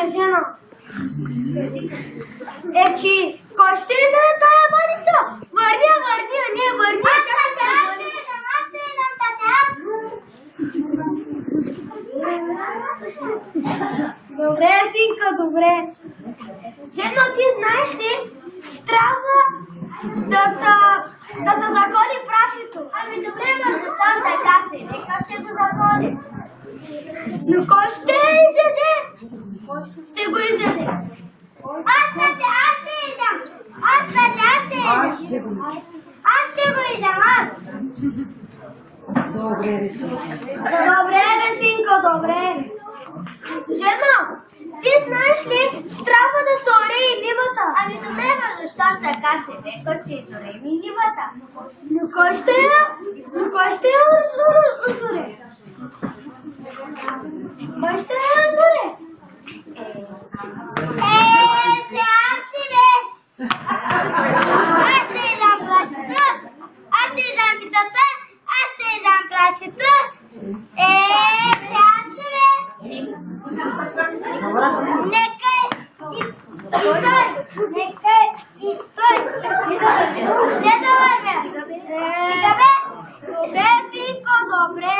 ženo. Či, ko ще да тая баница? Върня, не върня. Аз ще идам, тате, аз. Добре, синка, добре. Жено, ти знаеш ли, ще трябва да се заголи прасито. Ами добре, но защо така се? Нека ще го заголи. Но кой ще изяде? Ще го изяде. Аз ще идам. Аз ще го идам, аз. Добре, Синко, добре. Жено, ти знаеш ли, ще трябва да се ореи нивата. Ами добре, но защо така се? Нека ще изорем и нивата. Но кой ще я озоре? Кой ще я озоре? Аз ти бе! Аз ще идам прасито, аз ще идам питата, аз ще идам прасито. Аз ти бе! Нека и стой! Ще да вървя! Стига бе! Добре, синко, добре!